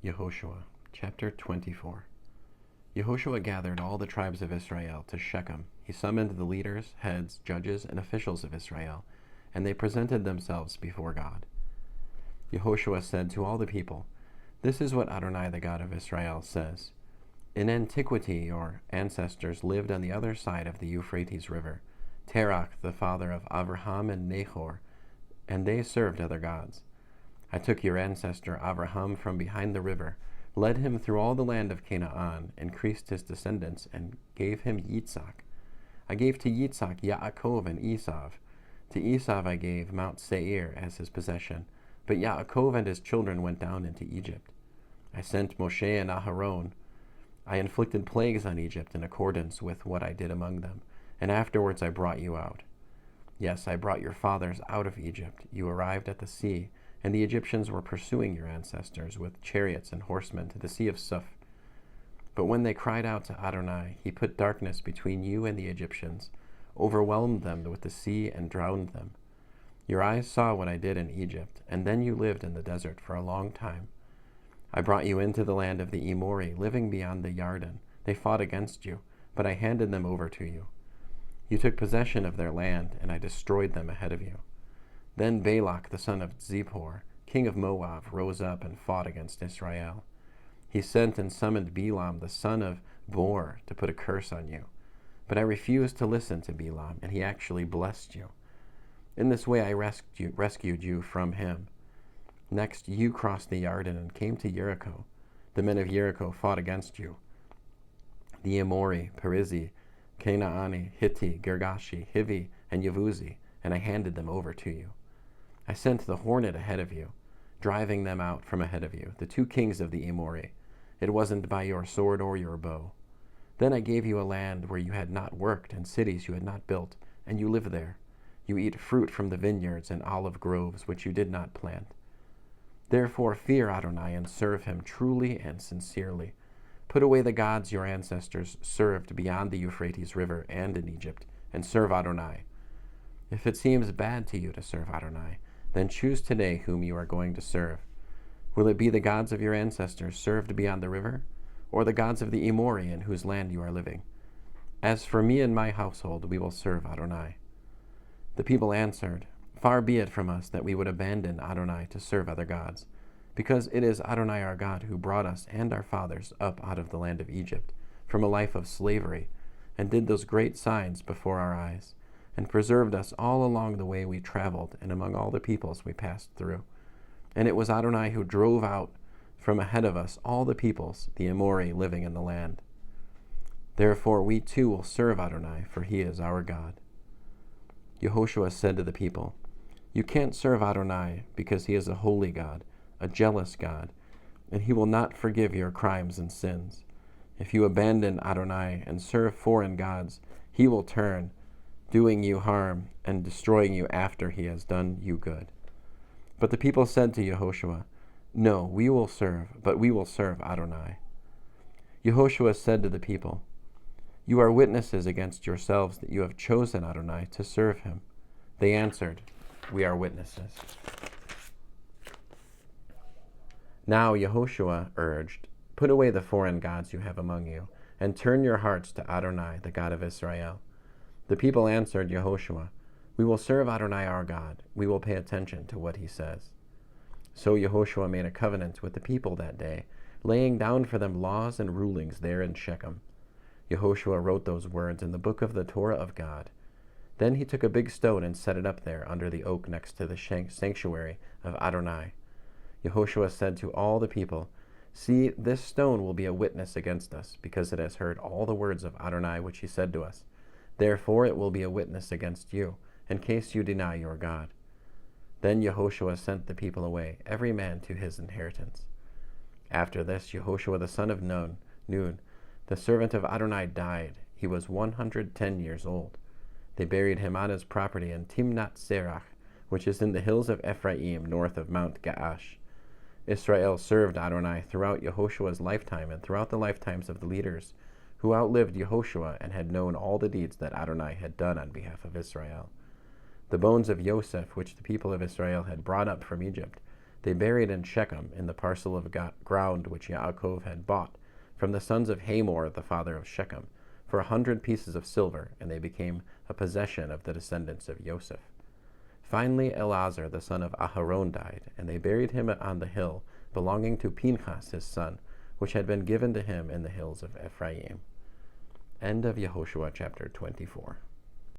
Yehoshua, chapter 24. Yehoshua gathered all the tribes of Israel to Shechem. He summoned the leaders, heads, judges, and officials of Israel, and they presented themselves before God. Yehoshua said to all the people, "This is what Adonai, the God of Israel, says. In antiquity your ancestors lived on the other side of the Euphrates River, Terach, the father of Abraham and Nahor, and they served other gods. I took your ancestor Abraham from behind the river, led him through all the land of Canaan, increased his descendants, and gave him Yitzhak. I gave to Yitzhak Yaakov and Esav. To Esav I gave Mount Seir as his possession, but Yaakov and his children went down into Egypt. I sent Moshe and Aharon. I inflicted plagues on Egypt in accordance with what I did among them, and afterwards I brought you out. Yes, I brought your fathers out of Egypt. You arrived at the sea, and the Egyptians were pursuing your ancestors with chariots and horsemen to the Sea of Suf. But when they cried out to Adonai, he put darkness between you and the Egyptians, overwhelmed them with the sea, and drowned them. Your eyes saw what I did in Egypt, and then you lived in the desert for a long time. I brought you into the land of the Emori, living beyond the Yarden. They fought against you, but I handed them over to you. You took possession of their land, and I destroyed them ahead of you. Then Balak, the son of Zippor, king of Moab, rose up and fought against Israel. He sent and summoned Balaam, the son of Beor, to put a curse on you. But I refused to listen to Balaam, and he actually blessed you. In this way I rescued you from him. Next you crossed the Yarden and came to Jericho. The men of Jericho fought against you. The Emori, Perizzi, Canaani, Hitti, Girgashi, Hivi, and Yevuzi, and I handed them over to you. I sent the hornet ahead of you, driving them out from ahead of you, the two kings of the Emori. It wasn't by your sword or your bow. Then I gave you a land where you had not worked, and cities you had not built, and you live there. You eat fruit from the vineyards and olive groves which you did not plant. Therefore fear Adonai and serve him truly and sincerely. Put away the gods your ancestors served beyond the Euphrates River and in Egypt, and serve Adonai. If it seems bad to you to serve Adonai, then choose today whom you are going to serve. Will it be the gods of your ancestors served beyond the river, or the gods of the Emori in whose land you are living? As for me and my household, we will serve Adonai." The people answered, "Far be it from us that we would abandon Adonai to serve other gods, because it is Adonai our God who brought us and our fathers up out of the land of Egypt, from a life of slavery, and did those great signs before our eyes, and preserved us all along the way we traveled and among all the peoples we passed through. And it was Adonai who drove out from ahead of us all the peoples, the Emori living in the land. Therefore we too will serve Adonai, for he is our God." Yehoshua said to the people, "You can't serve Adonai because he is a holy God, a jealous God, and he will not forgive your crimes and sins. If you abandon Adonai and serve foreign gods, he will turn, doing you harm and destroying you after he has done you good." But the people said to Yehoshua, "No, we will serve Adonai." Yehoshua said to the people, "You are witnesses against yourselves that you have chosen Adonai to serve him." They answered, "We are witnesses." Now Yehoshua urged, "Put away the foreign gods you have among you, and turn your hearts to Adonai, the God of Israel." The people answered Yehoshua, "We will serve Adonai our God. We will pay attention to what he says." So Yehoshua made a covenant with the people that day, laying down for them laws and rulings there in Shechem. Yehoshua wrote those words in the book of the Torah of God. Then he took a big stone and set it up there under the oak next to the sanctuary of Adonai. Yehoshua said to all the people, "See, this stone will be a witness against us, because it has heard all the words of Adonai which he said to us. Therefore it will be a witness against you, in case you deny your God." Then Yehoshua sent the people away, every man to his inheritance. After this, Yehoshua the son of Nun, the servant of Adonai, died. He was 110 years old. They buried him on his property in Timnath Serach, which is in the hills of Ephraim, north of Mount Gaash. Israel served Adonai throughout Yehoshua's lifetime and throughout the lifetimes of the leaders who outlived Yehoshua and had known all the deeds that Adonai had done on behalf of Israel. The bones of Yosef, which the people of Israel had brought up from Egypt, They buried in Shechem, in the parcel of ground which Yaakov had bought from the sons of Hamor, the father of Shechem, for 100 pieces of silver, and they became a possession of the descendants of Joseph. Finally, Eleazar, the son of Aharon, died, and they buried him on the hill belonging to Pinchas, his son, which had been given to him in the hills of Ephraim. End of Yehoshua chapter 24.